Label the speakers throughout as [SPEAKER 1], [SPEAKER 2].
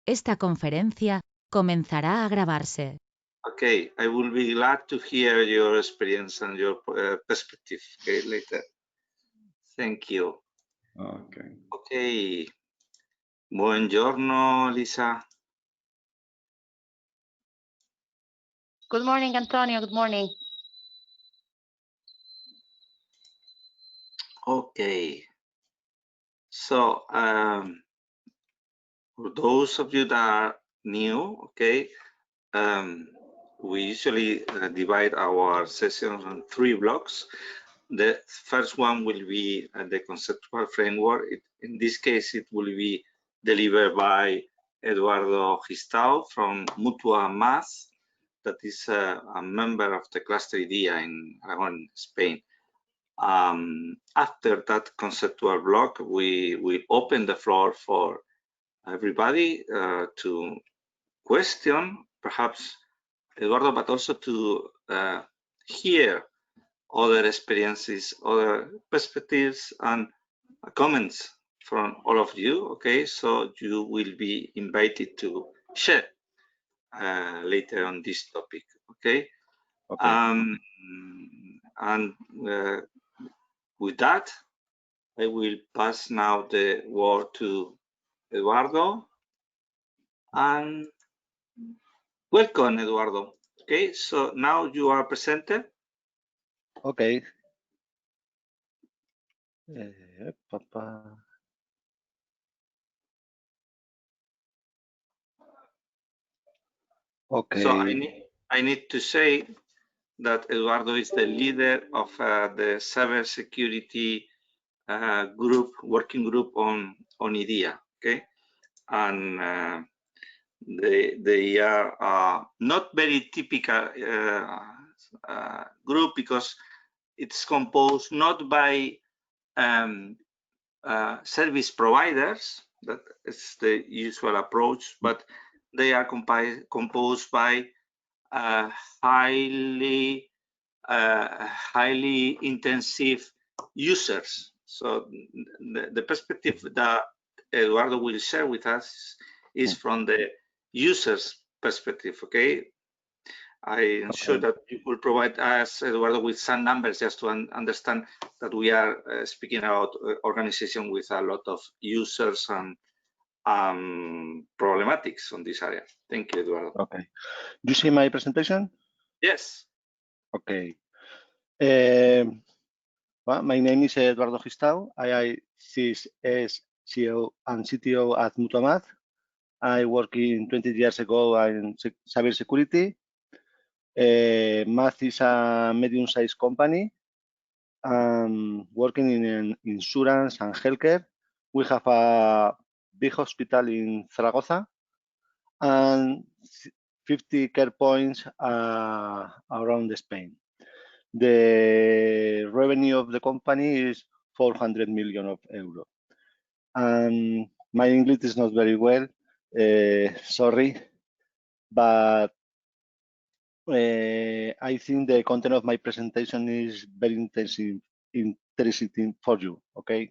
[SPEAKER 1] Esta conferencia comenzará a grabarse.
[SPEAKER 2] Okay, I will be glad to hear your experience and your perspective later. Thank you.
[SPEAKER 3] Okay.
[SPEAKER 2] Okay. Buongiorno, Lisa.
[SPEAKER 4] Good morning, Antonio. Good morning.
[SPEAKER 2] Okay. So, for those of you that are new, okay, we usually divide our sessions on 3 blocks. The first one will be the conceptual framework. In this case, it will be delivered by Eduardo Gistao from Mutua Math, that is a member of the cluster IDEA in Aragon, Spain. After that conceptual block, we will open the floor for everybody to question, perhaps Eduardo, but also to hear other experiences, other perspectives and comments from all of you. Okay, so you will be invited to share later on this topic. Okay, and with that, I will pass now the word to Eduardo. And welcome, Eduardo. Okay, so now you are presented.
[SPEAKER 5] Okay. Okay.
[SPEAKER 2] So I need to say that Eduardo is the leader of the cybersecurity working group on IDEA. Okay, and they are not very typical group because it's composed not by service providers, that is the usual approach, but they are composed by highly intensive users. So the perspective that Eduardo will share with us is from the user's perspective. Okay, I am sure that you will provide us, Eduardo, with some numbers just to understand that we are speaking about organization with a lot of users and problematics on this area. Thank you, Eduardo.
[SPEAKER 5] Okay. You see my presentation?
[SPEAKER 2] Yes.
[SPEAKER 5] Okay. Well, my name is Eduardo Gistao. I is CEO and CTO at Mutuamath. I worked in 20 years ago in cybersecurity. Math is a medium-sized company working in insurance and healthcare. We have a big hospital in Zaragoza and 50 care points around Spain. The revenue of the company is 400 million euros. And my English is not very well, sorry, but I think the content of my presentation is very interesting for you, okay?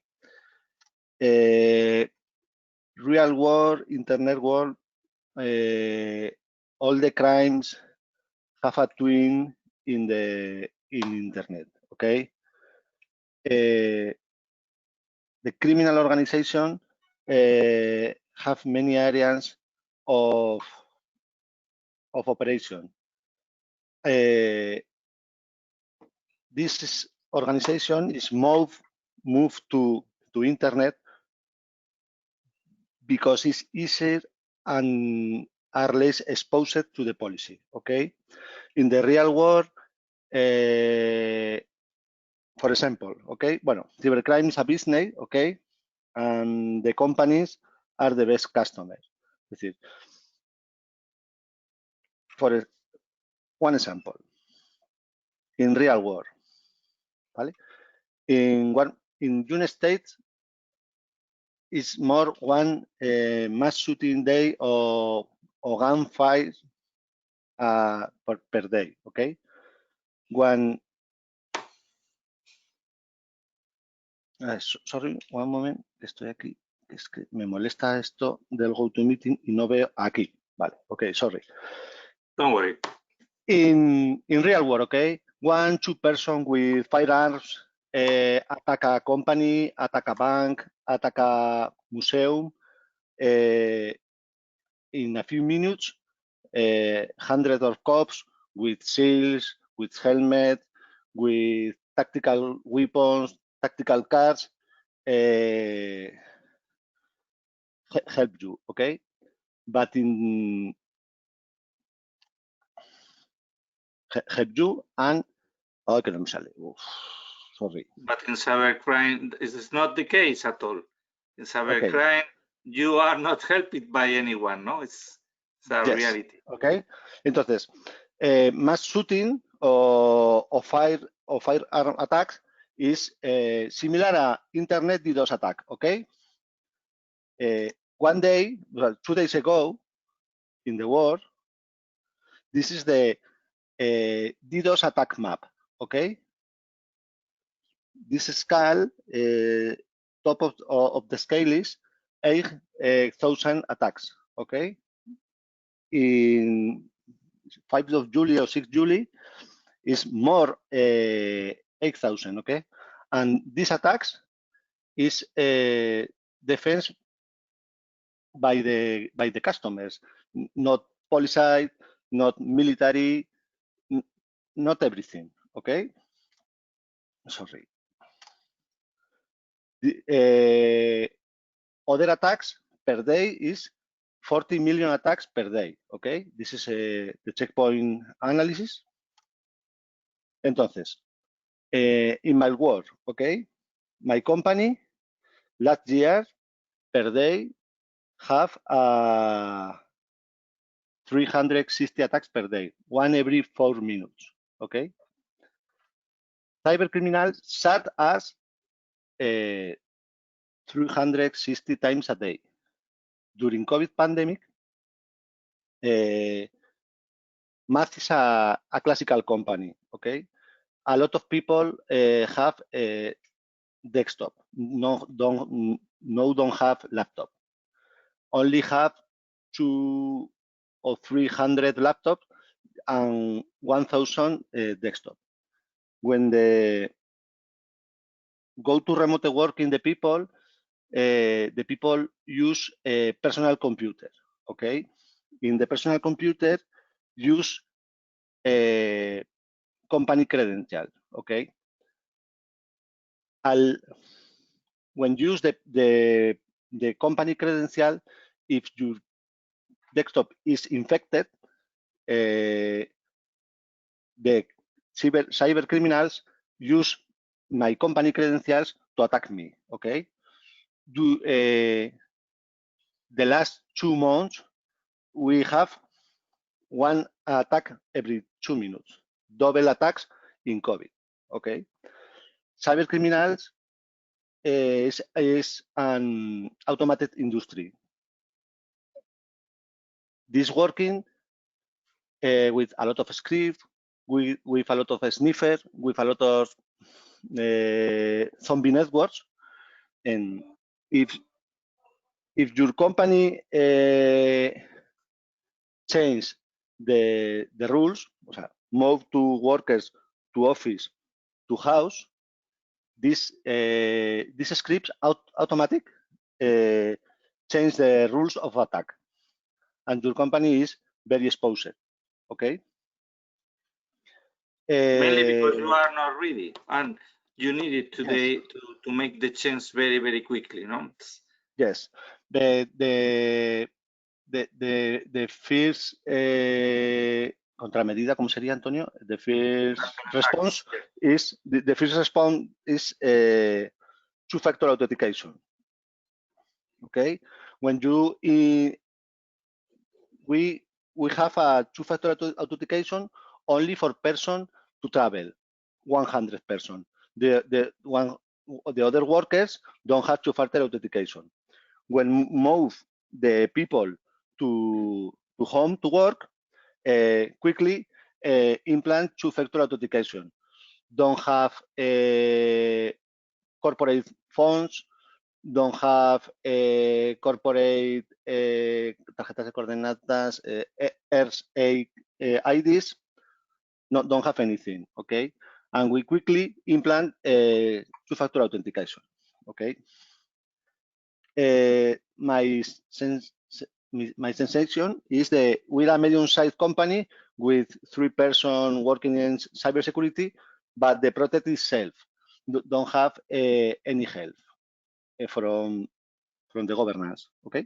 [SPEAKER 5] Real world, internet world, all the crimes have a twin in internet, okay? The criminal organization have many areas of operation. This organization is moved to internet because it's easier and are less exposed to the policy. Okay, in the real world, for example, okay, bueno, cybercrime is a business, okay, and the companies are the best customers. Es decir, for one example, in real world, ¿vale? In United States, it's more one mass shooting day or gunfight per day, okay? Sorry, one moment, estoy aquí. que es que me molesta esto del GoToMeeting y no veo aquí. Vale, okay, sorry.
[SPEAKER 2] Don't worry.
[SPEAKER 5] In real world, okay, 1-2 person with firearms attack a company, attack a bank, attack a museum. In a few minutes, hundreds of cops with shields, with helmet, with tactical weapons, tactical cars, help you, okay? But in help you and que no me sale. Uf, sorry.
[SPEAKER 2] But in cybercrime, this is not the case at all. In cybercrime,
[SPEAKER 5] Okay.
[SPEAKER 2] you are not helped by anyone, no? It's a
[SPEAKER 5] Yes.
[SPEAKER 2] reality.
[SPEAKER 5] Okay. Entonces, mass shooting o firearm attacks is similar a internet DDoS attack. Okay. One day, well, 2 days ago, in the world, this is the DDoS attack map. Okay. This scale, top of the scale is 8,000 attacks. Okay. In 5th of July or 6th July is more 8,000. Okay. And these attacks is defense by the customers, not police, not military, not everything. Okay. Sorry. Other attacks per day is 40 million attacks per day. Okay. This is the checkpoint analysis. Entonces, in my work, okay, my company last year per day have 360 attacks per day, one every 4 minutes. Okay. Cyber criminals shot us 360 times a day. During COVID pandemic, Math is a classical company. Okay. A lot of people have a desktop. Don't have laptop. Only have 200 or 300 laptops and 1,000 desktop. When the go to remote working, the people use a personal computer. Okay, in the personal computer use a company credential. Okay, when use the company credential, if your desktop is infected, the cyber criminals use my company credentials to attack me. Okay, the last 2 months we have one attack every 2 minutes, double attacks in COVID. Okay, cyber criminals is an automated industry. This working with a lot of script, with a lot of sniffer, with a lot of zombie networks. And if your company change the rules, o sea, move to workers to office to house, this scripts automatic change the rules of attack, and your company is very exposed. Okay.
[SPEAKER 2] Mainly because you are not ready and you need it today to make the change very, very quickly, no?
[SPEAKER 5] Yes. The first contramedida, ¿cómo sería, Antonio? The first response is the first response is two-factor authentication. Okay, when you we have a two-factor authentication only for person to travel, 100 person. The other workers don't have two-factor authentication. When move the people to home to work, quickly implant two-factor authentication. Don't have corporate phones, don't have corporate tarjetas de coordenadas, RSA IDs, don't have anything, okay? And we quickly implant two-factor authentication, okay? My sensation is that we're a medium-sized company with 3 persons working in cybersecurity, but the product itself don't have any help from the governance, okay?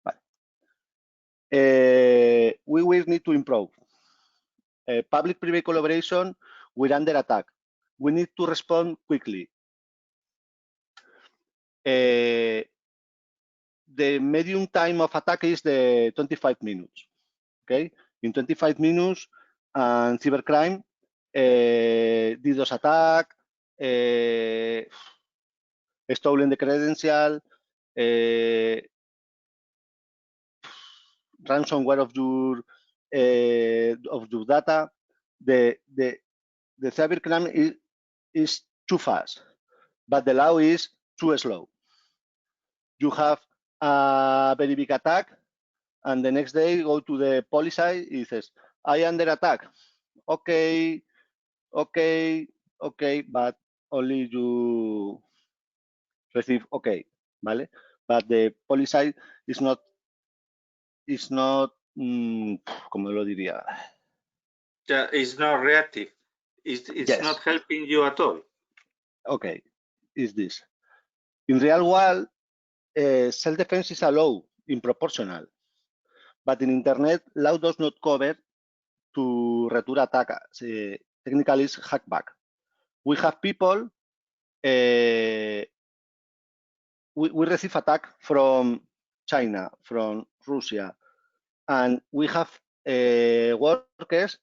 [SPEAKER 5] But, we will need to improve. Public-private collaboration, we're under attack. We need to respond quickly. The medium time of attack is the 25 minutes, okay? In 25 minutes, and cybercrime, DDoS attack, stolen the credential, ransomware of your data. The cybercrime is too fast, but the law is too slow. You have a very big attack, and the next day go to the police and says, "I am under attack." Okay, but only you receive okay, ¿vale? But the police is not, ¿cómo lo diría?
[SPEAKER 2] Yeah, it's not reactive. It's
[SPEAKER 5] Yes.
[SPEAKER 2] not helping you at all.
[SPEAKER 5] Okay, is this. In real world, self-defense is allowed in proportional, but in internet, law does not cover to return attack. Technically, is hackback. We have people, we receive attack from China, from Russia, and we have workers.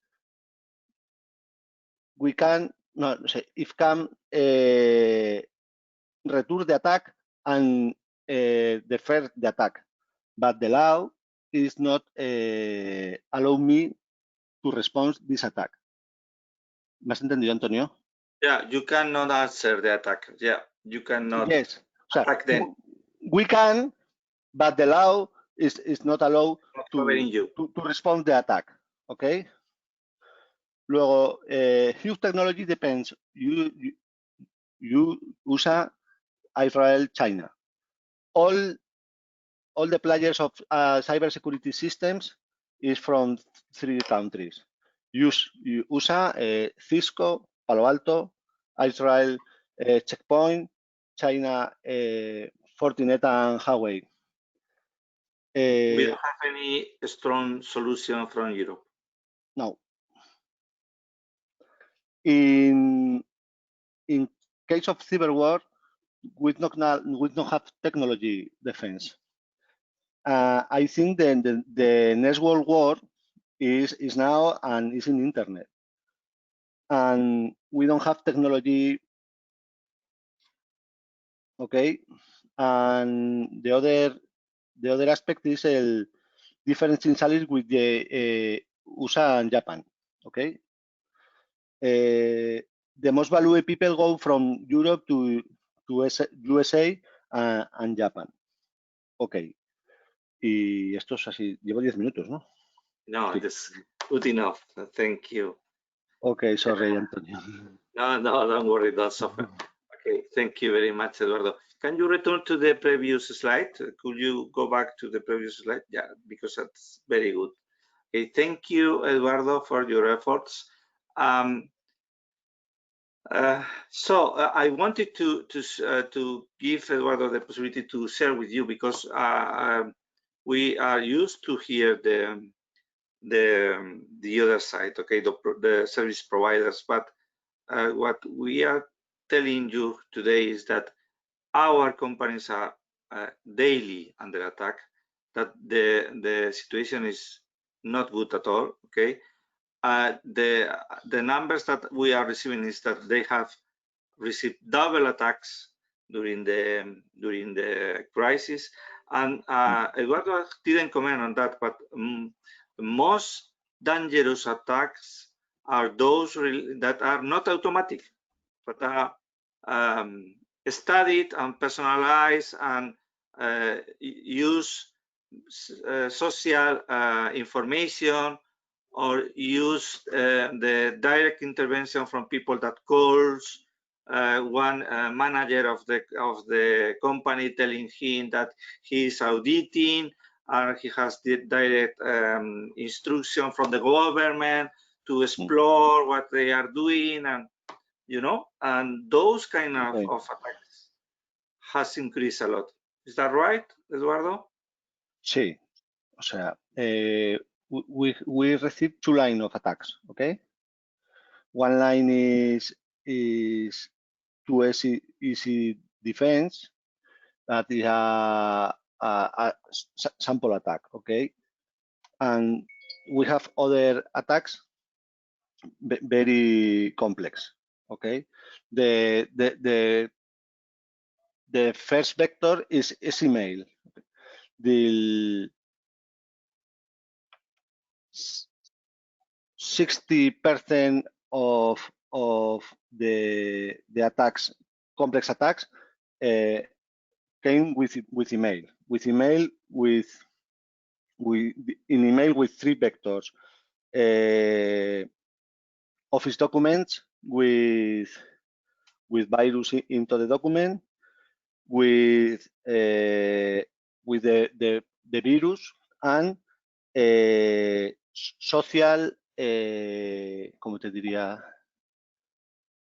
[SPEAKER 5] We can, no, if can return the attack and defer the attack, but the law is not allow me to respond this attack. ¿Me has entendido, Antonio?
[SPEAKER 2] Yeah, you cannot answer the attack. Yeah, you cannot attack them.
[SPEAKER 5] We can, but the law is not allowed to respond the attack. Okay. Luego, huge technology depends. You USA, Israel, China. All the players of cybersecurity systems is from 3 countries. USA, Cisco, Palo Alto, Israel, Checkpoint, China, Fortinet, and Huawei.
[SPEAKER 2] We don't have any strong solution from Europe.
[SPEAKER 5] No. In case of cyber war, we don't have technology defense. I think the next world war is now and is in internet, and we don't have technology. Okay, and the other aspect is the difference in salaries with the USA and Japan. Okay, the most valuable people go from Europe to USA and Japan. Okay, y esto es así. Llevo 10 minutos, ¿no?
[SPEAKER 2] No, that's good enough. Thank you.
[SPEAKER 5] Okay, sorry, Antonio.
[SPEAKER 2] No, don't worry, don't suffer. Okay, thank you very much, Eduardo. Can you return to the previous slide? Could you go back to the previous slide? Yeah, because that's very good. Okay, thank you, Eduardo, for your efforts. I wanted to give Eduardo the possibility to share with you, because we are used to hear the other side, okay, the service providers, but what we are telling you today is that our companies are daily under attack, that the situation is not good at all, okay. The numbers that we are receiving is that they have received double attacks during the crisis, and Eduardo didn't comment on that, but most dangerous attacks are those that are not automatic, but are studied and personalized and use social information, or use the direct intervention from people that calls one manager of the company telling him that he is auditing, and he has the direct instruction from the government to explore what they are doing, and and those kind of attacks has increased a lot. Is that right, Eduardo?
[SPEAKER 5] Sí, o sea, we receive two lines of attacks, okay? One line is too easy defense, that is a sample attack, okay? And we have other attacks very complex, okay? The first vector is email. The 60% of the attacks, complex attacks, came with email. With email with three vectors: Office documents with virus into the document, with the virus, and social, ¿cómo te diría?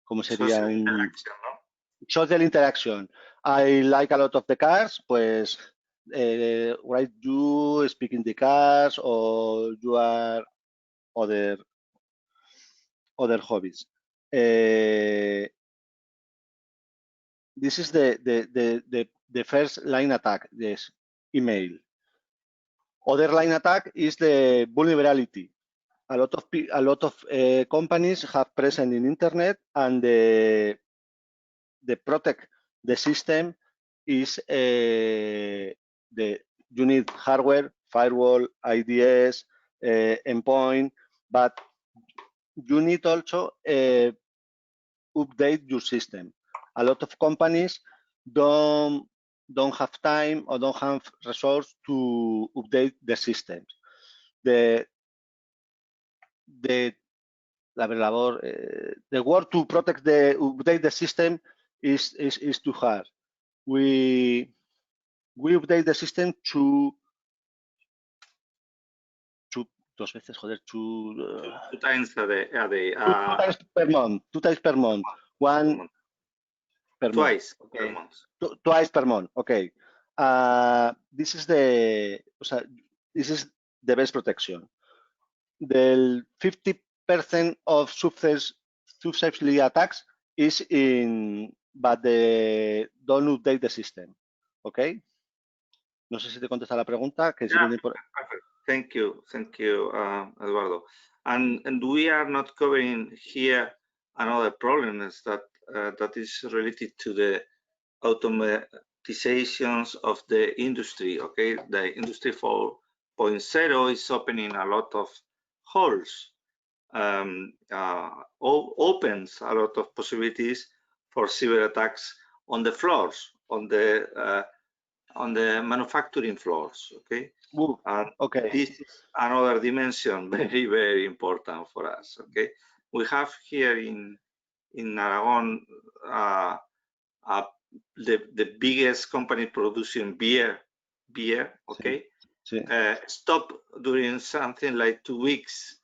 [SPEAKER 5] ¿Cómo sería?
[SPEAKER 2] Social interaction, ¿no?
[SPEAKER 5] Social interaction. I like a lot of the cars, pues right, you speak in the cars, or you are other hobbies. This is the first line attack, yes, email. Other line attack is the vulnerability. A lot of companies have presence in internet, and the protect the system is you need hardware, firewall, IDS, endpoint, but you need also update your system. A lot of companies don't have time or don't have resource to update the systems. The work to update the system is too hard. We update the system two
[SPEAKER 2] times a day.
[SPEAKER 5] Two times per month. One per
[SPEAKER 2] twice
[SPEAKER 5] month.
[SPEAKER 2] per month.
[SPEAKER 5] Twice per month. Okay. This is the best protection. The 50% of successfully attacks is but they don't update the system. Okay. No sé si te contesta la pregunta. Que
[SPEAKER 2] Yeah, thank you, Eduardo. And we are not covering here another problem is that that is related to the automatizations of the industry. Okay, the industry 4.0 is opening a lot of holes, opens a lot of possibilities for cyber attacks on the floors, on the manufacturing floors. Okay. And
[SPEAKER 5] okay.
[SPEAKER 2] This is another dimension, very, very important for us. Okay, we have here in Aragon the biggest company producing beer. Okay, stopped during something like 2 weeks,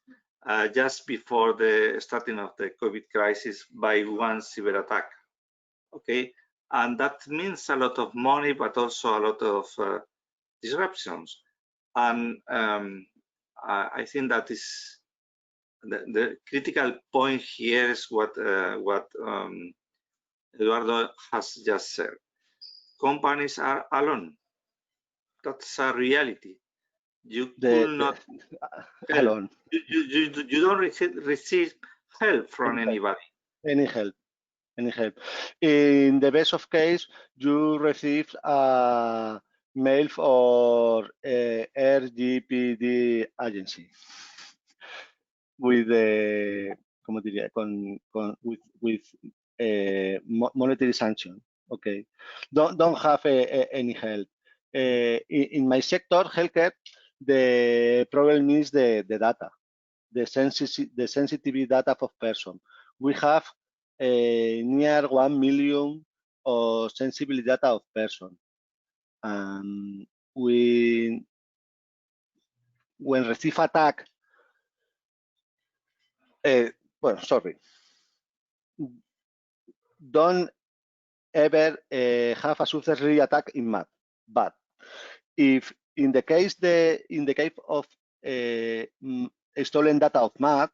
[SPEAKER 2] just before the starting of the COVID crisis, by one cyber attack. Okay, and that means a lot of money, but also a lot of disruptions. And I think that is the critical point here is what Eduardo has just said. Companies are alone. That's a reality. You could not
[SPEAKER 5] alone.
[SPEAKER 2] You don't receive help from anybody.
[SPEAKER 5] Any help. In the best of case, you receive a mail for RGPD agency with the, ¿cómo diría? With monetary sanction. Okay, don't have any help. In my sector, healthcare, the problem is the data, the sensitive data of person. We have near 1 million of sensitive data of person. We when receive attack, well, sorry, don't ever have a successful attack in math. But if in the case of stolen data of math,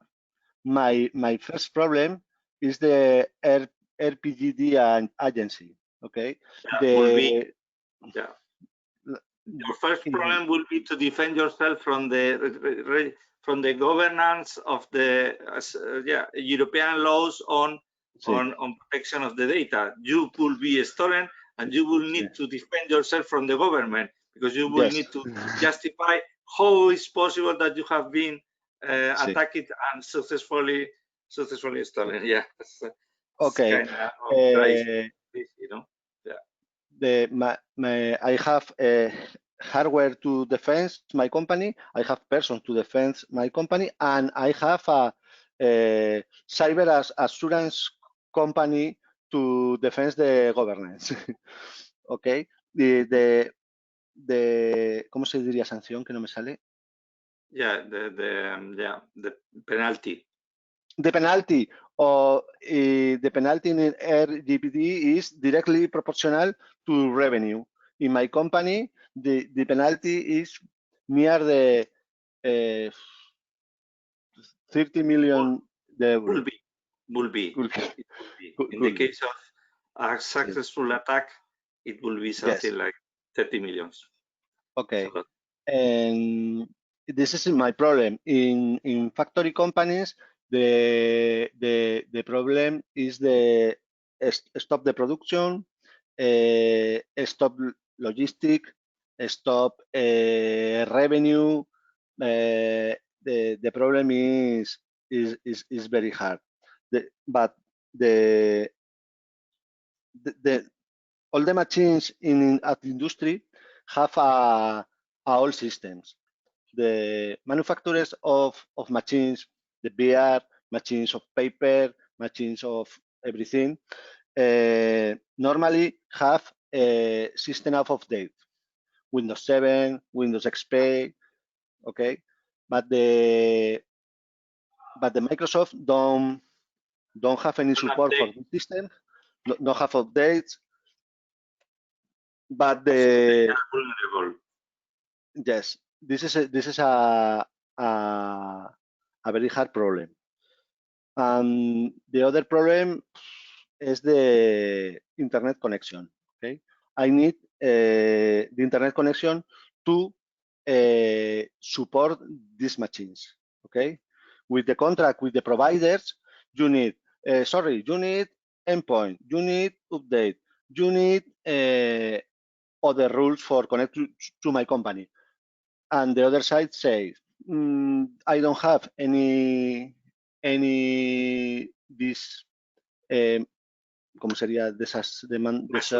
[SPEAKER 5] my first problem is the RPGD and agency. Okay,
[SPEAKER 2] Will be, your first problem will be to defend yourself from the governance of the European laws on protection of the data. You could be stolen, and you will need to defend yourself from the government, because you will need to justify how it's possible that you have been attacked and successfully stolen. Yeah.
[SPEAKER 5] Okay.
[SPEAKER 2] Kind of crazy, you know.
[SPEAKER 5] I have hardware to defend my company. I have person to defend my company, and I have a cyber assurance company to defend the governance. Okay. ¿Cómo se diría sanción? Que no me sale.
[SPEAKER 2] Yeah, the penalty.
[SPEAKER 5] The penalty in RGPD is directly proportional to revenue. In my company, the penalty is near the 30 million.
[SPEAKER 2] Will be. In the case of a successful attack, it will be something like 30 millions.
[SPEAKER 5] Okay. And this is my problem. In factory companies, the problem is the stop the production, stop logistic, stop revenue. The problem is very hard. But all the machines at the industry have all systems. The manufacturers of machines, the beer, machines of paper, machines of everything, normally have a system of update. Windows 7, Windows XP, okay, but the Microsoft don't have any support for this system, don't have updates. But
[SPEAKER 2] they are vulnerable.
[SPEAKER 5] Yes, this is a very hard problem. The other problem is the internet connection. Okay, I need the internet connection to support these machines. Okay, with the contract with the providers, you need you need endpoint, you need update, you need other rules for connect to my company. And the other side says, I don't have any this ¿cómo sería de esas demandas?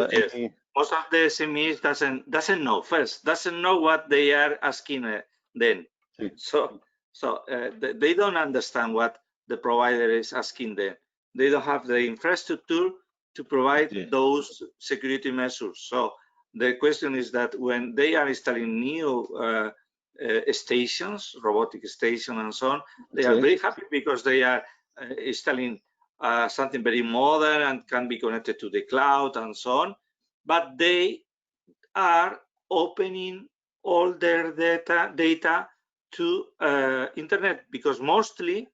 [SPEAKER 2] Most of the SMEs doesn't know what they are asking then. So they don't understand what the provider is asking them. They don't have the infrastructure to provide those security measures. So the question is that when they are installing new stations, robotic station and so on, they are very happy because they are installing something very modern and can be connected to the cloud and so on. But they are opening all their data to internet, because mostly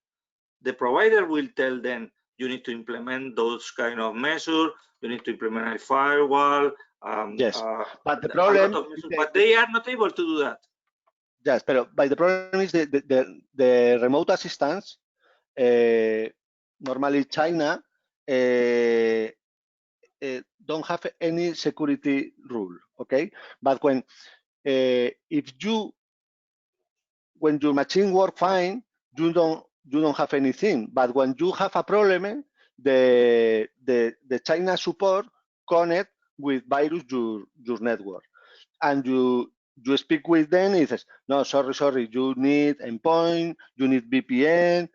[SPEAKER 2] the provider will tell them you need to implement those kind of measures, you need to implement a firewall.
[SPEAKER 5] But the problem,
[SPEAKER 2] but they are not able to do that.
[SPEAKER 5] Yes, but the problem is the remote assistance. Normally, China don't have any security rule. Okay, but when when your machine work fine, you don't have anything. But when you have a problem, the China support connect with virus your network, and you speak with them. It says, no, sorry, you need endpoint, you need VPN.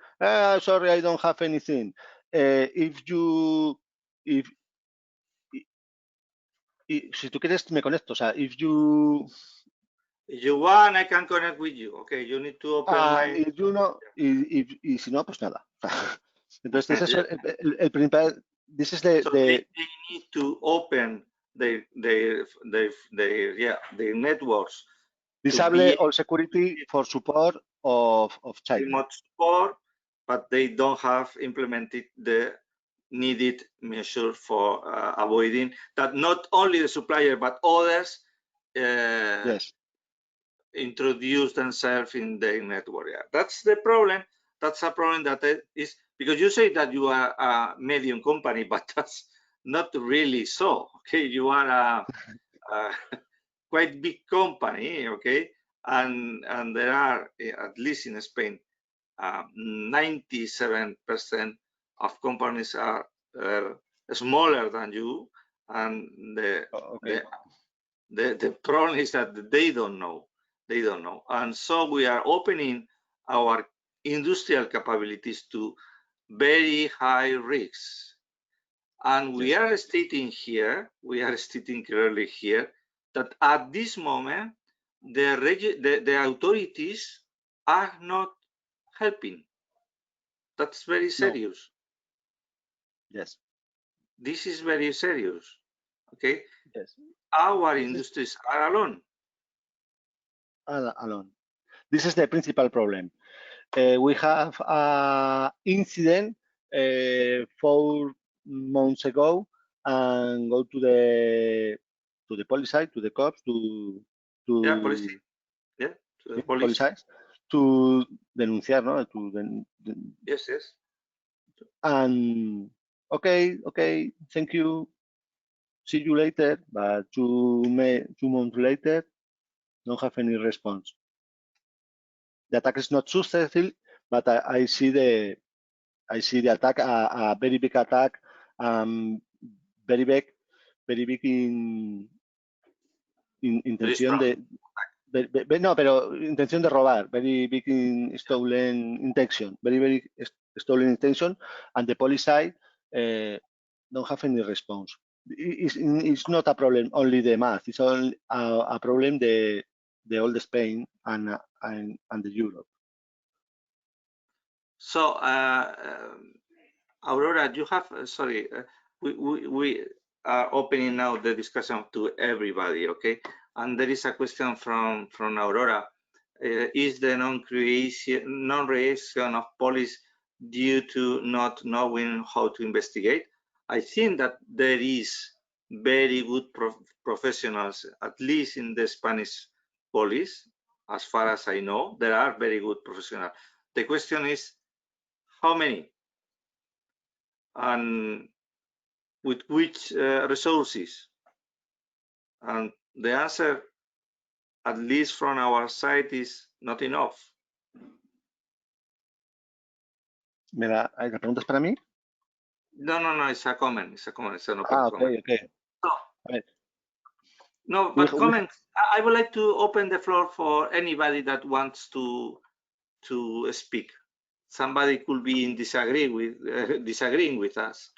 [SPEAKER 5] Sorry, I don't have anything. Si tú quieres, me conecto. O sea, if you
[SPEAKER 2] want, I can connect with you. Okay, you need to open my...
[SPEAKER 5] If you know, y si no, pues nada. Entonces, eso es el principal. This is
[SPEAKER 2] so they need to open their networks.
[SPEAKER 5] Disable all security for support of child.
[SPEAKER 2] Remote support, but they don't have implemented the needed measure for avoiding that not only the supplier but others
[SPEAKER 5] Yes.
[SPEAKER 2] introduce themselves in their network. Yeah, that's the problem. That's a problem that is because you say that you are a medium company, but that's not really so. Okay, you are a quite big company. Okay, and there are, at least in Spain, 97% of companies are smaller than you, and the problem is that they don't know. And so we are opening our industrial capabilities to very high risks. And we are stating clearly here that at this moment, the authorities are not helping. That's very serious.
[SPEAKER 5] No. Yes.
[SPEAKER 2] This is very serious. Okay.
[SPEAKER 5] Yes.
[SPEAKER 2] Our industries are alone.
[SPEAKER 5] Alone. This is the principal problem. We have an incident 4 months ago, and go to the police, to the cops, to
[SPEAKER 2] police. Yeah, to the police.
[SPEAKER 5] To denunciar, ¿no?
[SPEAKER 2] Yes.
[SPEAKER 5] And okay, thank you. See you later. But 2 months later, don't have any response. The attack is not successful, but I see the attack, a very big attack, very big intención no, pero intención de robar, very big stolen intention, very stolen intention, and the police side don't have any response. It's not a problem only the math, it's only a problem the all the Spain and the Europe.
[SPEAKER 2] So, Aurora, you have, sorry, we are opening now the discussion to everybody, okay? And there is a question from Aurora. Is the non-reaction of police due to not knowing how to investigate? I think that there is very good professionals, at least in the Spanish police, as far as I know. There are very good professionals. The question is, how many? And with which resources? And the answer, at least from our side, is not enough.
[SPEAKER 5] ¿La pregunta es para mí?
[SPEAKER 2] No, it's a comment. It's an open comment.
[SPEAKER 5] Okay.
[SPEAKER 2] No, but comments. I would like to open the floor for anybody that wants to speak. Somebody could be disagreeing with us.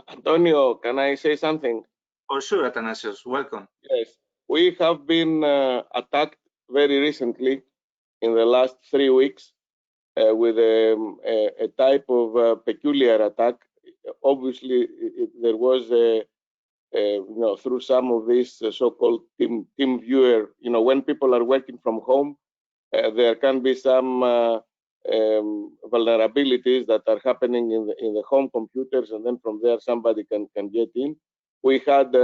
[SPEAKER 3] Antonio, can I say something?
[SPEAKER 2] For sure, Athanasius, welcome.
[SPEAKER 3] Yes, we have been attacked very recently in the last 3 weeks with a type of peculiar attack. Obviously, there was through some of these so-called team viewer, when people are working from home, there can be some vulnerabilities that are happening in the home computers, and then from there somebody can get in. We had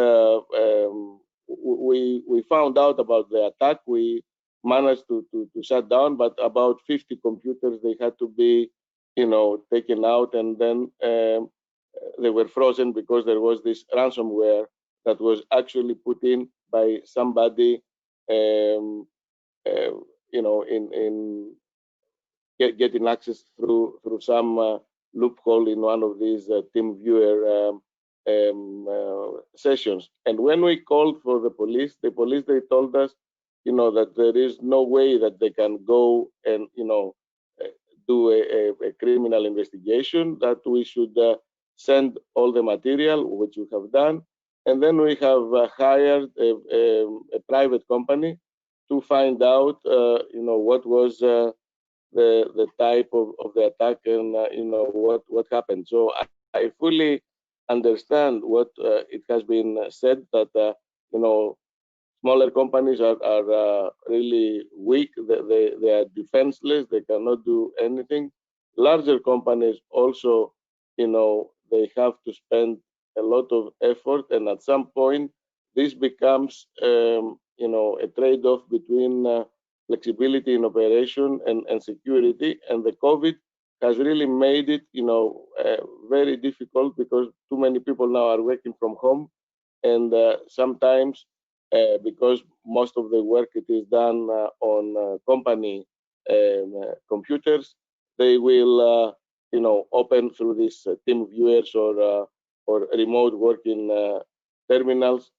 [SPEAKER 3] we found out about the attack. We managed to shut down, but about 50 computers, they had to be taken out, and then they were frozen because there was this ransomware that was actually put in by somebody in getting access through some loophole in one of these team viewer sessions. And when we called for the police, they told us, that there is no way that they can go and, do a criminal investigation, that we should send all the material, which we have done. And then we have hired a private company to find out, what was the type of the attack and, what happened. So I fully understand what it has been said that, smaller companies are really weak. They are defenseless. They cannot do anything. Larger companies also, they have to spend a lot of effort, and at some point, this becomes, a trade-off between flexibility in operation and security. And the COVID has really made it, very difficult because too many people now are working from home, and sometimes because most of the work it is done on company computers, they will open through these team viewers or remote working terminals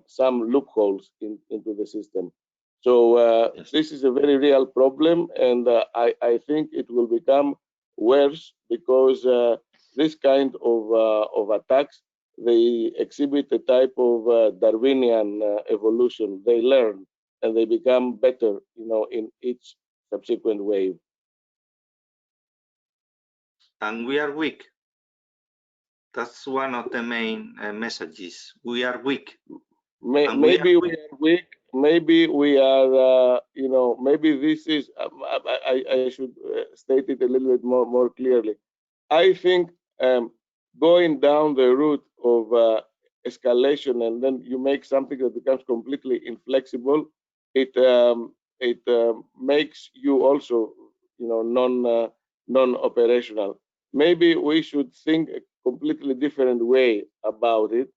[SPEAKER 3] some loopholes into the system. So
[SPEAKER 2] Yes.
[SPEAKER 3] this is a very real problem, and I think it will become worse because this kind of attacks, they exhibit a type of Darwinian evolution. They learn and they become better, in each subsequent wave.
[SPEAKER 2] And we are weak. That's one of the main messages. We are weak.
[SPEAKER 3] Maybe we are weak. Maybe we are, maybe this is, I should state it a little bit more clearly. I think going down the route of escalation and then you make something that becomes completely inflexible, it makes you also, non-operational. Maybe we should think a completely different way about it.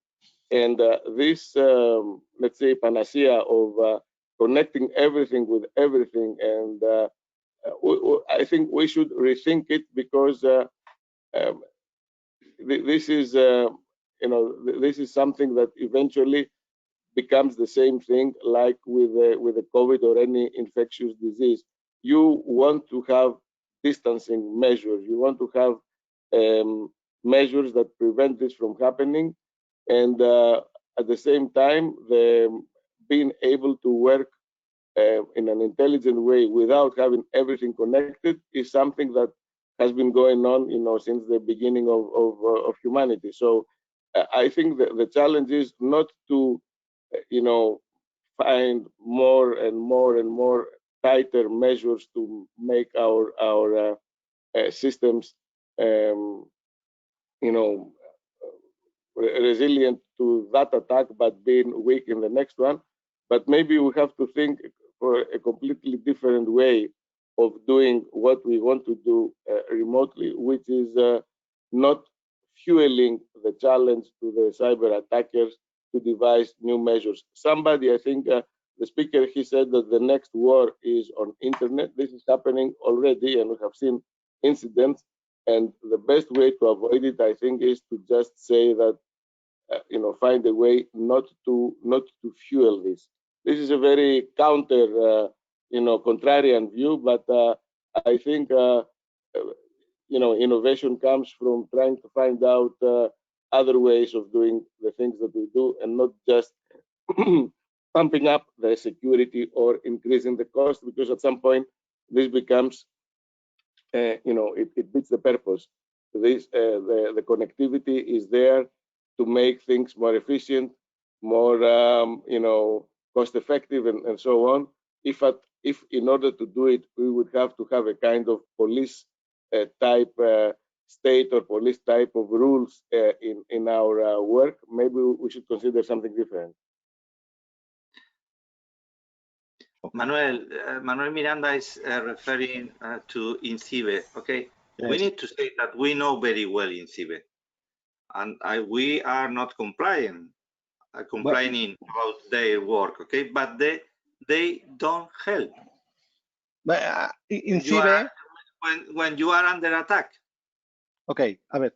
[SPEAKER 3] And this, let's say, panacea of connecting everything with everything, and I think we should rethink it because this is, this is something that eventually becomes the same thing like with the COVID or any infectious disease. You want to have distancing measures. You want to have measures that prevent this from happening, and at the same time, being able to work in an intelligent way without having everything connected is something that has been going on, since the beginning of humanity. So I think that the challenge is not to, find more and more and more tighter measures to make our systems, resilient to that attack, but being weak in the next one. But maybe we have to think for a completely different way of doing what we want to do remotely, which is not fueling the challenge to the cyber attackers to devise new measures. Somebody, I think the speaker, he said that the next war is on internet. This is happening already, and we have seen incidents. And the best way to avoid it, I think, is to just say that, find a way not to fuel this. This is a very counter, contrarian view, but I think, innovation comes from trying to find out other ways of doing the things that we do, and not just pumping up the security or increasing the cost, because at some point this becomes, it beats the purpose. This the connectivity is there to make things more efficient, more cost effective, and so on. If in order to do it, we would have to have a kind of police type state or police type of rules in our work, maybe we should consider something different.
[SPEAKER 2] Manuel Miranda is referring to INCIBE. Okay,
[SPEAKER 5] Yes.
[SPEAKER 2] We need to say that we know very well INCIBE, and we are not complaining about their work. Okay, but they don't help.
[SPEAKER 5] But INCIBE,
[SPEAKER 2] when you are under attack.
[SPEAKER 5] ok, a ver,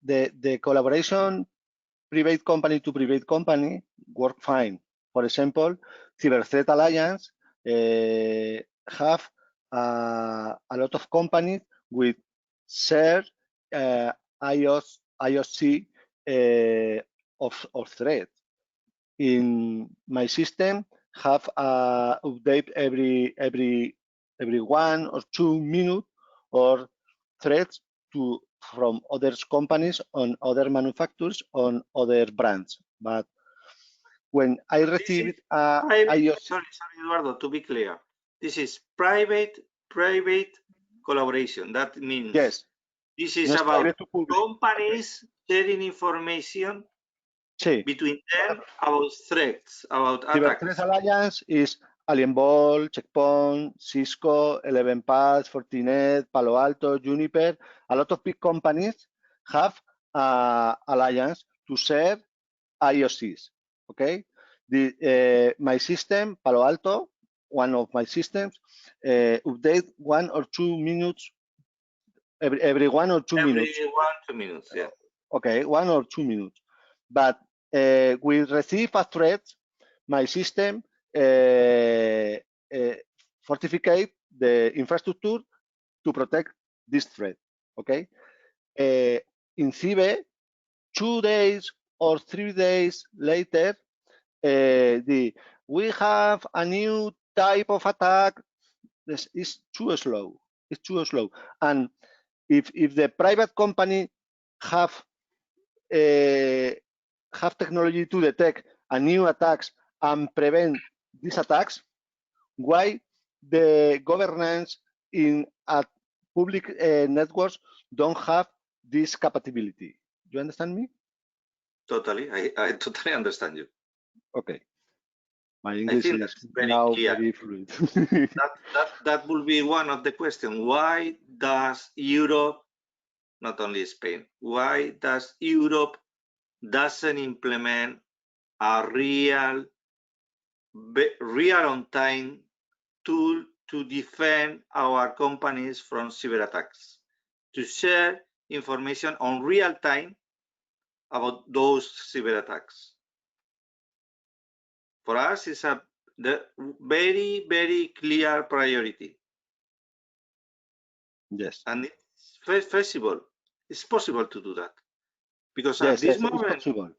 [SPEAKER 5] the collaboration private company to private company work fine. For example, Cyber Threat Alliance have a lot of companies with shared IOC of threat. In my system, have a update every 1 or 2 minutes or threats from other companies on other manufacturers on other brands. But when I received
[SPEAKER 2] sorry, Eduardo, to be clear, this is private collaboration. That means
[SPEAKER 5] yes,
[SPEAKER 2] this is about companies sharing information between them about threats, about attacks.
[SPEAKER 5] Cyber Threat Alliance is Alien Ball, Checkpoint, Cisco, 11path, Fortinet, Palo Alto, Juniper. A lot of big companies have alliance to share IOCs. Okay, my system, Palo Alto, one of my systems, update 1 or 2 minutes every 1 or 2 minutes.
[SPEAKER 2] Every 1 2 minutes, yeah.
[SPEAKER 5] Okay, 1 or 2 minutes. But we receive a threat, my system fortificate the infrastructure to protect this threat. Okay, in Cibe, 2 days or 3 days later, we have a new type of attack. This is too slow. It's too slow. And if the private company have technology to detect a new attacks and prevent these attacks, why the governance in public networks don't have this capability? You understand me?
[SPEAKER 2] Totally, I totally understand you.
[SPEAKER 5] Okay. My English is
[SPEAKER 2] very
[SPEAKER 5] now
[SPEAKER 2] clear.
[SPEAKER 5] very fluid.
[SPEAKER 2] that will be one of the questions. Why does Europe, not only Spain, why does Europe doesn't implement a real on-time tool to defend our companies from cyber attacks, to share information on real time about those cyber attacks? For us, it's the very, very clear priority.
[SPEAKER 5] Yes.
[SPEAKER 2] And it's feasible. It's possible to do that. Because
[SPEAKER 5] yes,
[SPEAKER 2] at this
[SPEAKER 5] it's
[SPEAKER 2] moment,
[SPEAKER 5] possible.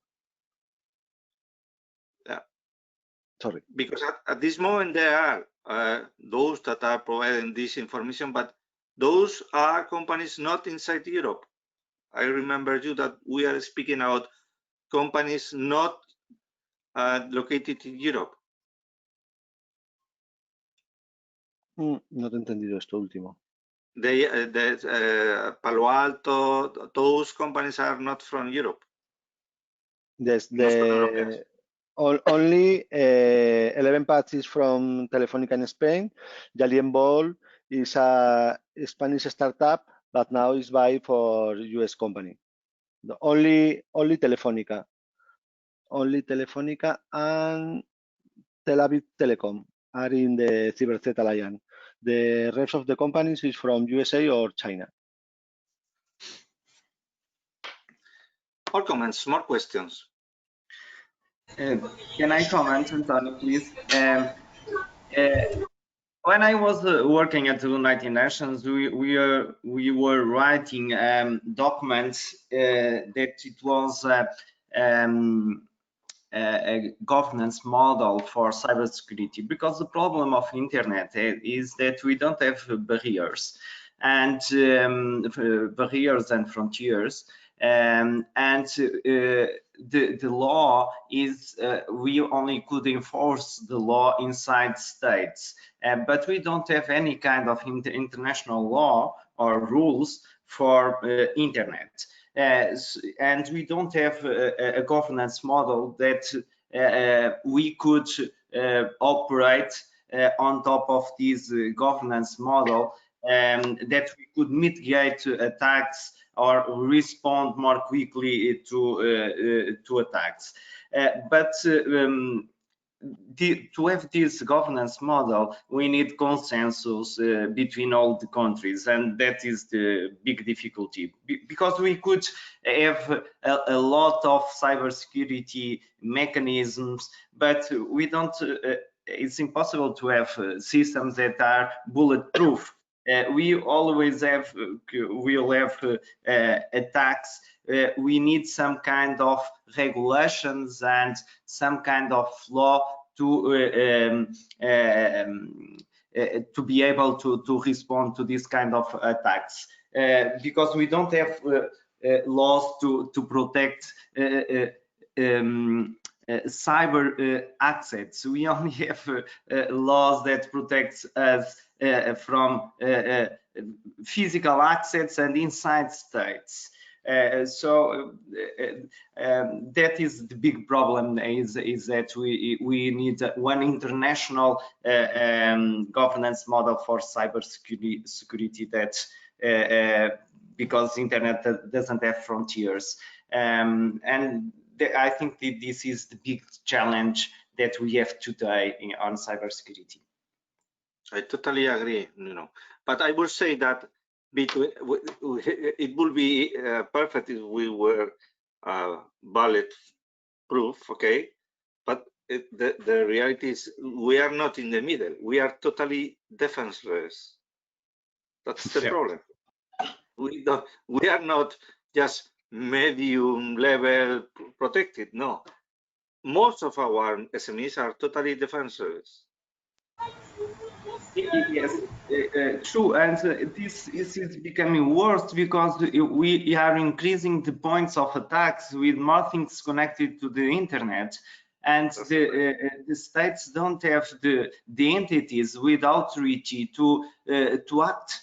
[SPEAKER 2] Yeah.
[SPEAKER 5] Sorry.
[SPEAKER 2] Because at this moment, there are those that are providing this information, but those are companies not inside Europe. I remember you that we are speaking about companies not located in Europe.
[SPEAKER 5] No te he entendido esto último.
[SPEAKER 2] Palo Alto, those companies are not from Europe.
[SPEAKER 5] Yes, only 11path is from Telefónica in Spain. Alien Ball is a Spanish startup, but now is by for US company. Only Telefónica. Only Telefónica and Tel Aviv Telecom are in the Cyber Threat Alliance. The rest of the companies is from USA or China.
[SPEAKER 2] More comments, more questions.
[SPEAKER 6] Can I comment, Antonio, please? When I was working at the United Nations, we were writing documents that it was a governance model for cybersecurity, because the problem of internet is that we don't have barriers and barriers and frontiers, and the law is we only could enforce the law inside states, but we don't have any kind of international law or rules for internet. And we don't have a governance model that we could operate on top of this governance model, that we could mitigate attacks or respond more quickly to attacks. But to have this governance model, we need consensus between all the countries, and that is the big difficulty. Because we could have a lot of cybersecurity mechanisms, but we don't. It's impossible to have systems that are bulletproof. We always have, we'll have attacks. We need some kind of regulations and some kind of law to be able to respond to this kind of attacks, because we don't have laws to protect cyber assets. We only have laws that protect us from physical assets and inside states. So that is the big problem, is that we need one international governance model for cybersecurity that because internet doesn't have frontiers, and I think that this is the big challenge that we have today on cybersecurity.
[SPEAKER 2] I totally agree, but I would say that it would be perfect if we were bulletproof, okay? But the reality is we are not in the middle. We are totally defenseless. That's the problem. We are not just medium level protected. No, most of our SMEs are totally defenseless.
[SPEAKER 6] Yes, true, and this is becoming worse because we are increasing the points of attacks with more things connected to the internet, and the states don't have the entities with authority to act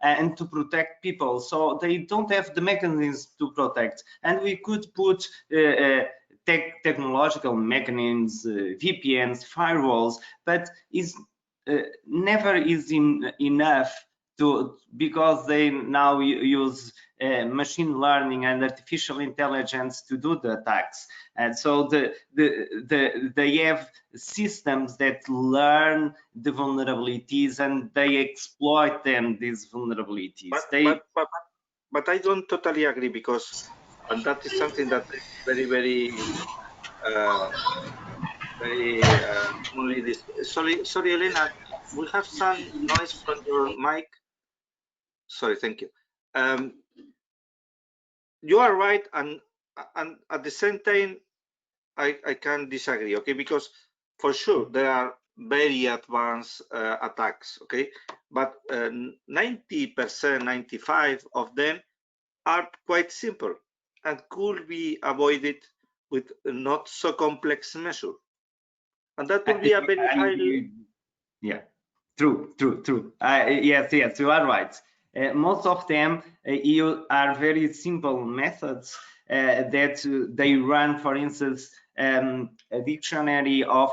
[SPEAKER 6] and to protect people, so they don't have the mechanisms to protect. And we could put technological mechanisms, VPNs, firewalls, but is never is enough to, because they now use machine learning and artificial intelligence to do the attacks, and so they have systems that learn the vulnerabilities and they exploit them, these vulnerabilities.
[SPEAKER 2] But I don't totally agree, because, and that is something that is very only this. Sorry, Elena, we have some noise from your mic. Sorry, thank you. You are right, and at the same time, I can disagree, okay? Because for sure there are very advanced attacks, okay? But 90%, 95% of them are quite simple and could be avoided with not so complex measure. And that would be a very highly...
[SPEAKER 6] Yeah, true. Yes, you are right. Most of them are very simple methods that they run, for instance, a dictionary of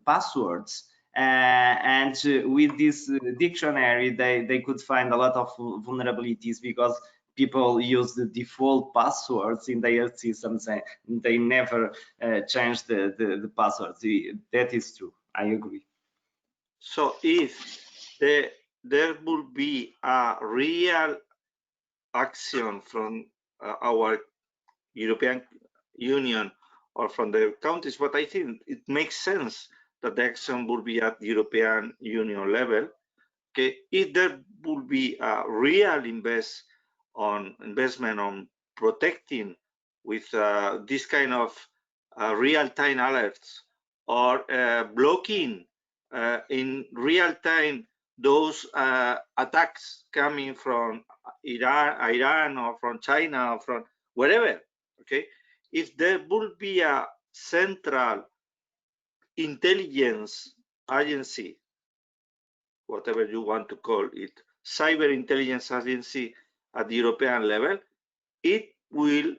[SPEAKER 6] passwords. And with this dictionary, they could find a lot of vulnerabilities because people use the default passwords in their systems and they never change the passwords. That is true. I agree.
[SPEAKER 2] So if there will be a real action from our European Union or from the countries, but I think it makes sense that the action will be at European Union level. Okay, if there will be a real investment on protecting with this kind of real-time alerts, or blocking in real time those attacks coming from Iran or from China or from wherever, okay? If there will be a central intelligence agency, whatever you want to call it, cyber intelligence agency at the European level, it will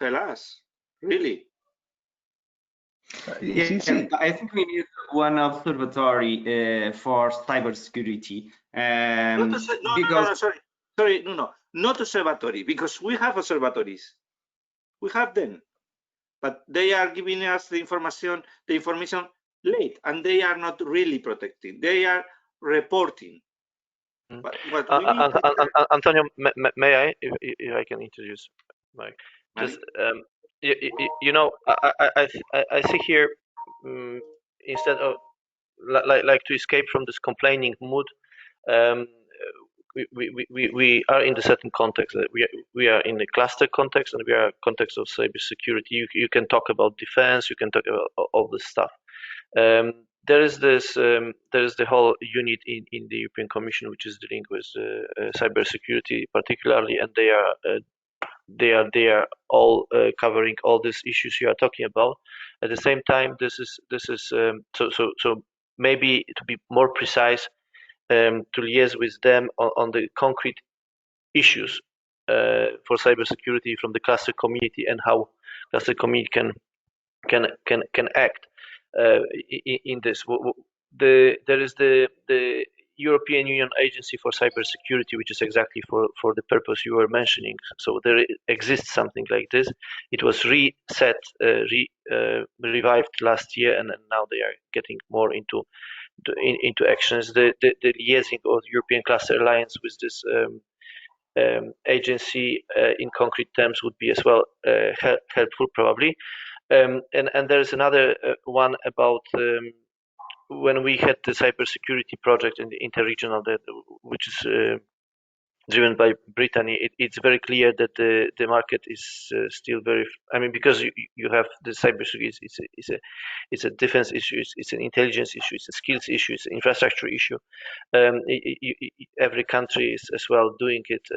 [SPEAKER 2] help us, really.
[SPEAKER 6] Yes, I think we need one observatory for cybersecurity.
[SPEAKER 2] Not observatory, because we have observatories. We have them. but they are giving us the information late, and they are not really protecting. They are reporting. But what we need
[SPEAKER 7] Antonio, may I, if I can introduce Mike? Just you know, I see here, instead of like to escape from this complaining mood, um, we are in the certain context. We are in a cluster context, and we are context of cybersecurity. You can talk about defense, you can talk about all this stuff. There is the whole unit in the European Commission which is dealing with cybersecurity particularly, and they are all covering all these issues you are talking about. At the same time, this is so maybe to be more precise, to liaise with them on the concrete issues for cybersecurity from the cluster community, and how cluster community can act in this. There is the European Union Agency for Cybersecurity, which is exactly for the purpose you were mentioning. So there exists something like this. It was revived last year, and now they are getting more into actions. The liaising of the European Cluster Alliance with this agency in concrete terms would be as well helpful, probably. And there's another one about when we had the cybersecurity project in the interregional, which is driven by Brittany. It's very clear that the market is still very. I mean, because you have the cybersecurity, it's a defense issue, it's an intelligence issue, it's a skills issue, it's an infrastructure issue. Every country is as well doing it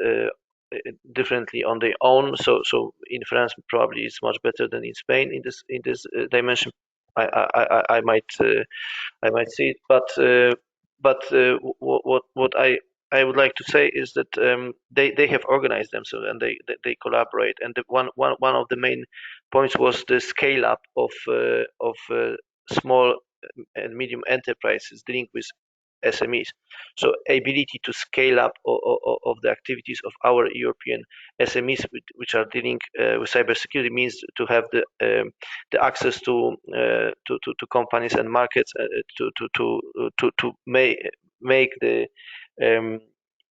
[SPEAKER 7] differently on their own. So in France, probably it's much better than in Spain in this dimension. I might see it, but what I would like to say is that they have organized themselves, and they collaborate. And one of the main points was the scale up of small and medium enterprises dealing with SMEs. So ability to scale up of the activities of our European SMEs, which are dealing with cybersecurity, means to have the access to companies and markets to make the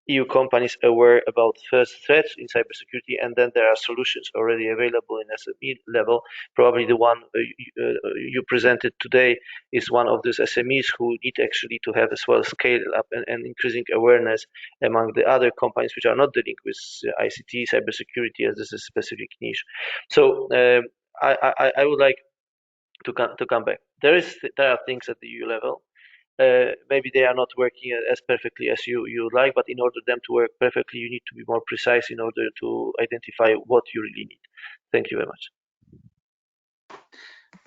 [SPEAKER 7] EU companies aware about first threats in cybersecurity, and then there are solutions already available in SME level. Probably the one you presented today is one of those SMEs who need actually to have as well scale up and increasing awareness among the other companies which are not dealing with ICT, cybersecurity, as this is a specific niche. So I would like to come back. There are things at the EU level. Maybe they are not working as perfectly as you would like, but in order them to work perfectly, you need to be more precise in order to identify what you really need. Thank you very much.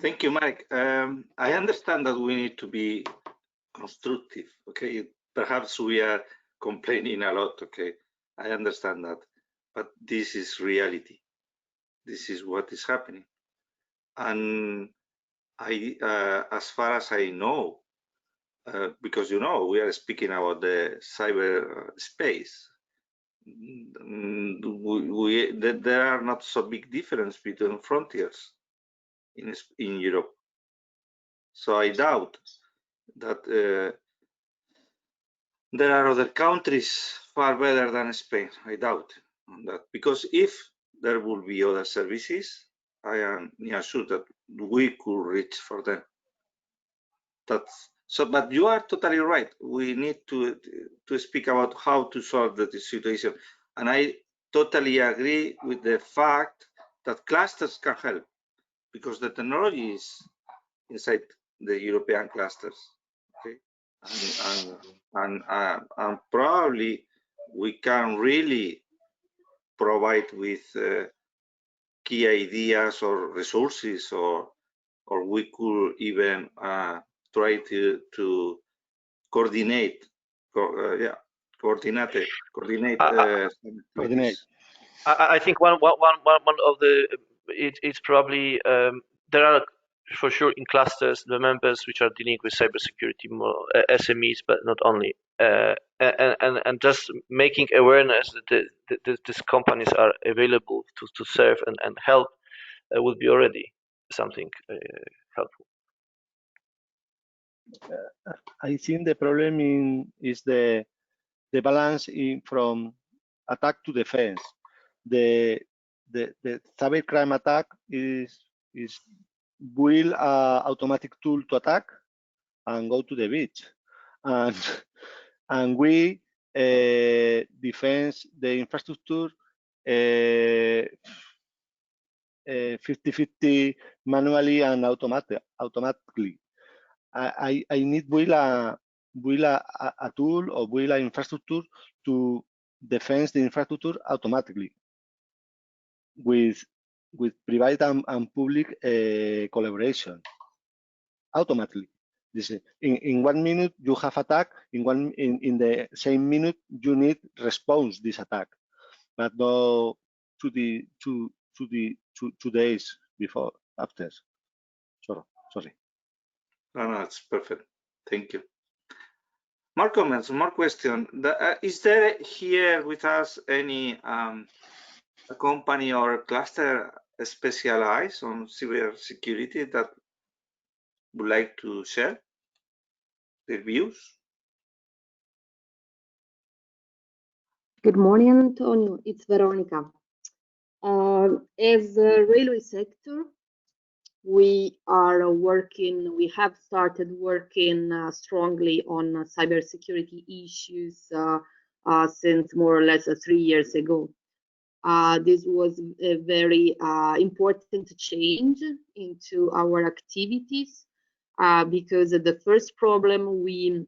[SPEAKER 2] Thank you, Mike. I understand that we need to be constructive. Okay, perhaps we are complaining a lot. Okay, I understand that, but this is reality. This is what is happening, and as far as I know, because we are speaking about the cyber space. There are not so big difference between frontiers in Europe. So I doubt that there are other countries far better than Spain. I doubt that, because if there will be other services, I am sure that we could reach for them. But you are totally right. We need to speak about how to solve the situation. And I totally agree with the fact that clusters can help, because the technology is inside the European clusters. Okay, and probably we can really provide with key ideas or resources, or we could even try to coordinate. Coordinate.
[SPEAKER 7] I think one of the it's probably there are for sure in clusters the members which are dealing with cybersecurity, more SMEs, but not only, and just making awareness that these companies are available to serve and help would be already something helpful.
[SPEAKER 5] I think the problem is the balance from attack to defense. The cybercrime attack is build a automatic tool to attack and go to the beach, and we defense the infrastructure 50-50 manually and automatically. I need build a tool or build an infrastructure to defend the infrastructure automatically with private and public collaboration automatically. This in 1 minute you have attack. In the same minute you need response this attack, but no 2 days before after. Sorry.
[SPEAKER 2] No, it's perfect. Thank you. More comments, more questions. Is there here with us any a company or cluster specialized on cybersecurity that would like to share their views?
[SPEAKER 8] Good morning, Antonio. It's Veronica. As a railway sector, we have started working strongly on cybersecurity issues since more or less 3 years ago. This was a very important change into our activities because the first problem we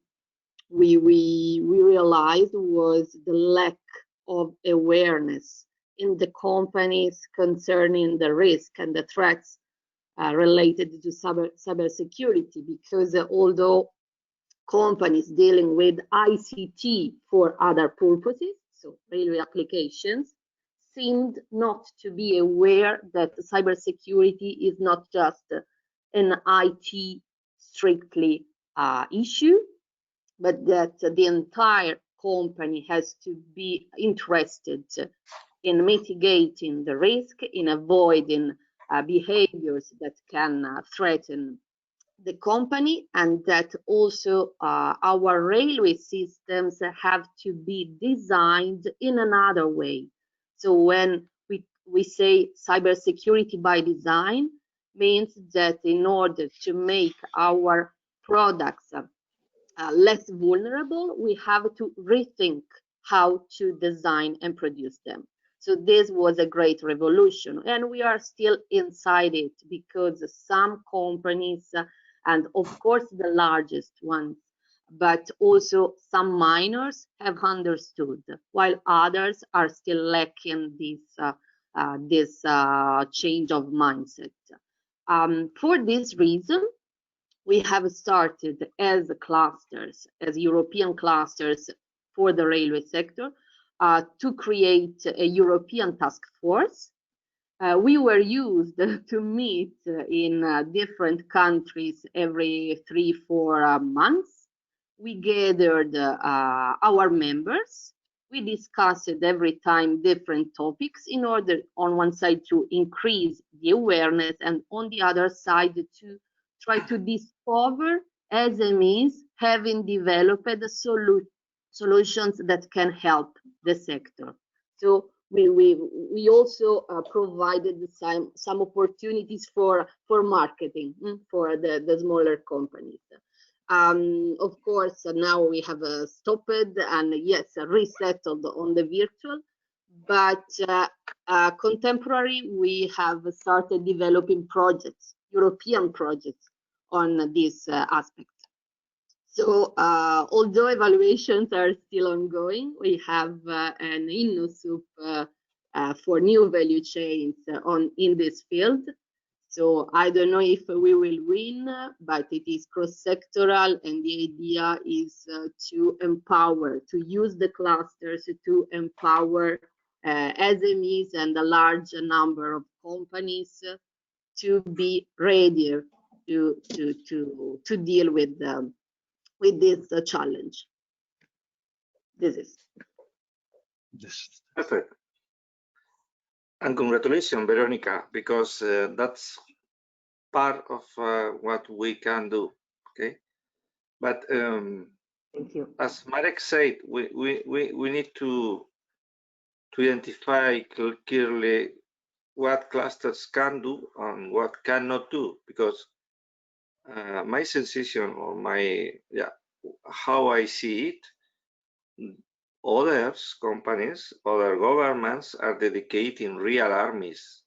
[SPEAKER 8] realized was the lack of awareness in the companies concerning the risk and the threats related to cybersecurity, because although companies dealing with ICT for other purposes, so railway applications, seemed not to be aware that cybersecurity is not just an IT strictly issue, but that the entire company has to be interested in mitigating the risk, in avoiding behaviors that can threaten the company, and that also our railway systems have to be designed in another way. So when we say cybersecurity by design, means that in order to make our products less vulnerable, we have to rethink how to design and produce them. So this was a great revolution, and we are still inside it because some companies, and of course the largest ones, but also some minors have understood, while others are still lacking this change of mindset. For this reason, we have started as clusters, as European clusters for the railway sector, to create a European task force. We were used to meet in different countries every 3-4 months. We gathered our members. We discussed every time different topics in order, on one side, to increase the awareness, and on the other side, to try to discover SMEs having developed solutions that can help the sector. So we also provided some opportunities for marketing for the smaller companies. Of course, now we have stopped and yes, resettled on the virtual, but contemporary, we have started developing projects, European projects on this aspect. So although evaluations are still ongoing, we have an InnoSoup for new value chains in this field. So I don't know if we will win, but it is cross-sectoral, and the idea is to empower, to use the clusters to empower SMEs and a large number of companies to be readier to deal with this challenge. This is.
[SPEAKER 2] Perfect. And congratulations, Veronica, because that's part of what we can do. Okay, but
[SPEAKER 8] Thank you.
[SPEAKER 2] as Marek said, we need to identify clearly what clusters can do and what cannot do, because my sensation or how I see it, others companies, other governments are dedicating real armies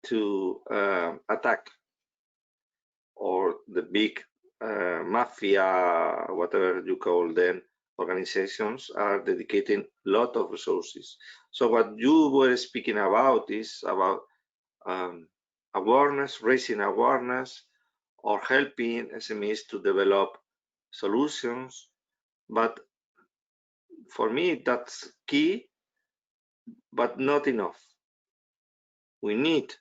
[SPEAKER 2] to attack, or the big mafia, whatever you call them, organizations are dedicating a lot of resources. So what you were speaking about is about awareness, raising awareness, or helping SMEs to develop solutions. But for me, that's key, but not enough. We need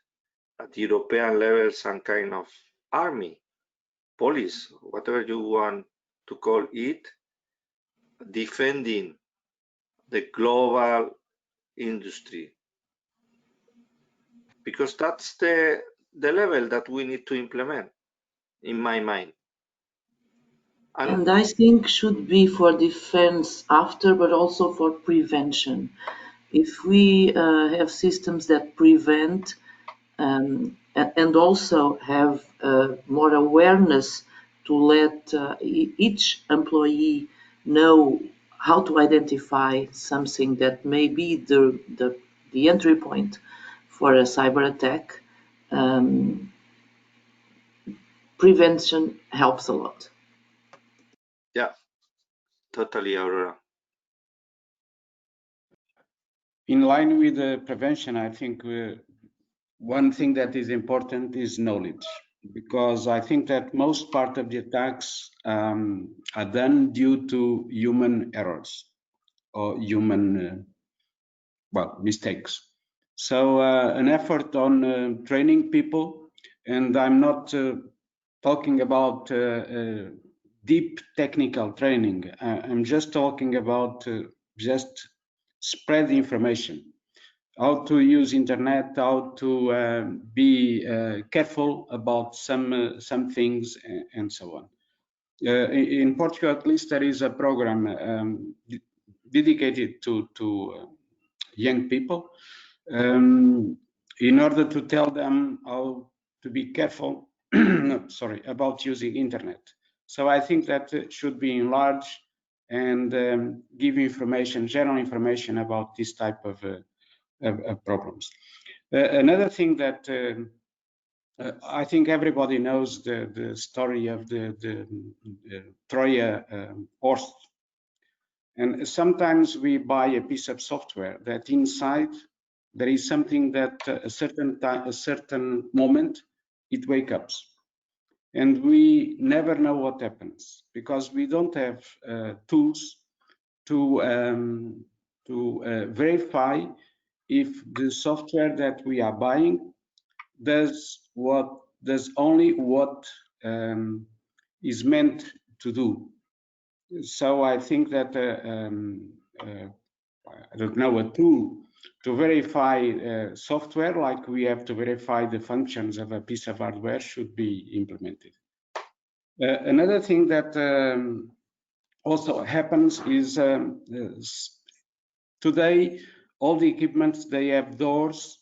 [SPEAKER 2] at European level some kind of army, police, whatever you want to call it, defending the global industry, because that's the level that we need to implement, in my mind.
[SPEAKER 9] And I think should be for defense after, but also for prevention. If we have systems that prevent and also have more awareness to let each employee know how to identify something that may be the entry point for a cyber attack, prevention helps a lot.
[SPEAKER 2] Yeah, totally, Aurora.
[SPEAKER 10] In line with the prevention, I think one thing that is important is knowledge, because I think that most part of the attacks are done due to human errors or human mistakes. So an effort on training people, and I'm not talking about deep technical training. I'm just talking about just spread information, how to use internet, how to be careful about some things, and so on. In Portugal, at least, there is a program dedicated to young people in order to tell them how to be careful about using internet. So I think that should be enlarged and give information, general information about this type of problems. Another thing that I think everybody knows the story of the Troja horse. And sometimes we buy a piece of software that inside there is something that a certain moment it wakes up, and we never know what happens because we don't have tools to verify if the software that we are buying does only what is meant to do. So I think that I don't know, a tool to verify software like we have to verify the functions of a piece of hardware should be implemented. Another thing that also happens is today all the equipment, they have doors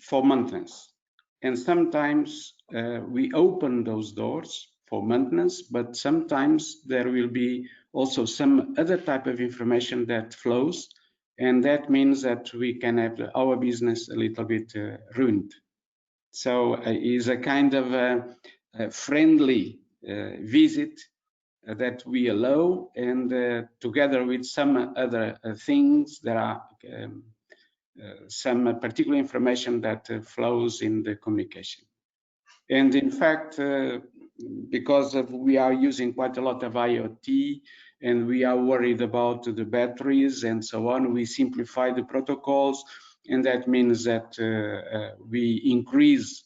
[SPEAKER 10] for maintenance, and sometimes we open those doors for maintenance, but sometimes there will be also some other type of information that flows, and that means that we can have our business a little bit ruined. So it's a kind of a friendly visit that we allow, and together with some other things, there are some particular information that flows in the communication. And in fact, because we are using quite a lot of IoT and we are worried about the batteries and so on, we simplify the protocols, and that means that we increase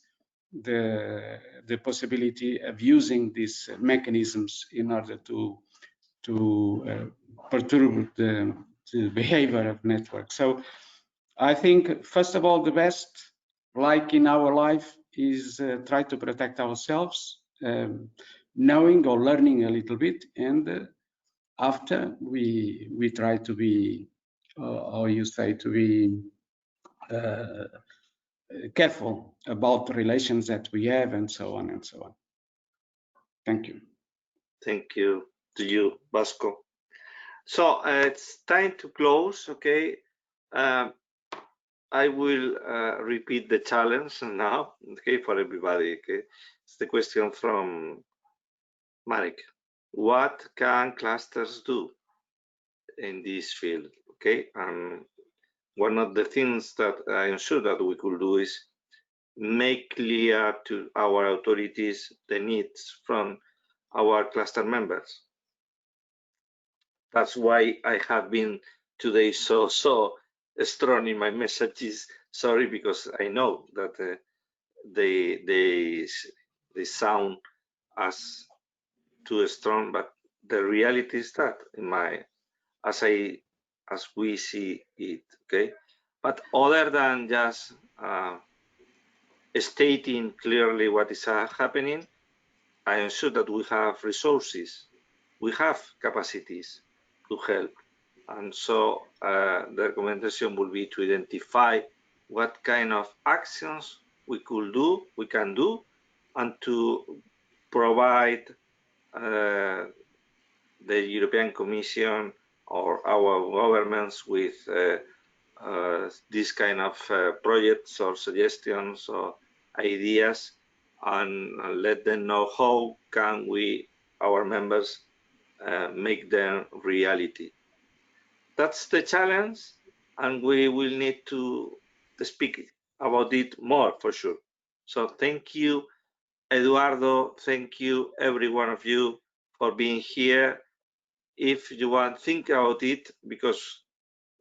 [SPEAKER 10] the possibility of using these mechanisms in order to perturb the behavior of networks. So I think, first of all, the best, like in our life, is try to protect ourselves, knowing or learning a little bit, and after we try to be, or you say, to be careful about the relations that we have, and so on and so on. Thank you.
[SPEAKER 2] Thank you to you, Vasco. So it's time to close, okay? I will repeat the challenge now, okay, for everybody, okay? It's the question from Marek. What can clusters do in this field, okay? And one of the things that I am sure that we could do is make clear to our authorities the needs from our cluster members. That's why I have been today so strong in my messages. Sorry, because I know that they sound as too strong, but the reality is that as we see it, okay. But other than just stating clearly what is happening, I am sure that we have resources, we have capacities to help. And so the recommendation will be to identify what kind of actions we can do, and to provide the European Commission or our governments with this kind of projects or suggestions or ideas, and let them know how can we, our members, make them reality. That's the challenge, and we will need to speak about it more for sure. So thank you, Eduardo. Thank you, every one of you, for being here. If you want, think about it, because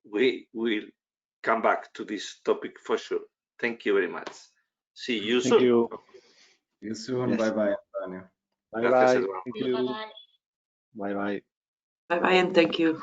[SPEAKER 2] we will come back to this topic for sure. Thank you very much. See you soon.
[SPEAKER 5] Thank you.
[SPEAKER 6] See you soon.
[SPEAKER 5] Yes.
[SPEAKER 6] Bye-bye, Antonio.
[SPEAKER 5] Bye
[SPEAKER 2] Gracias,
[SPEAKER 5] bye.
[SPEAKER 2] Eduardo.
[SPEAKER 5] Thank you.
[SPEAKER 8] Bye-bye.
[SPEAKER 5] Bye bye.
[SPEAKER 9] Bye bye and thank you.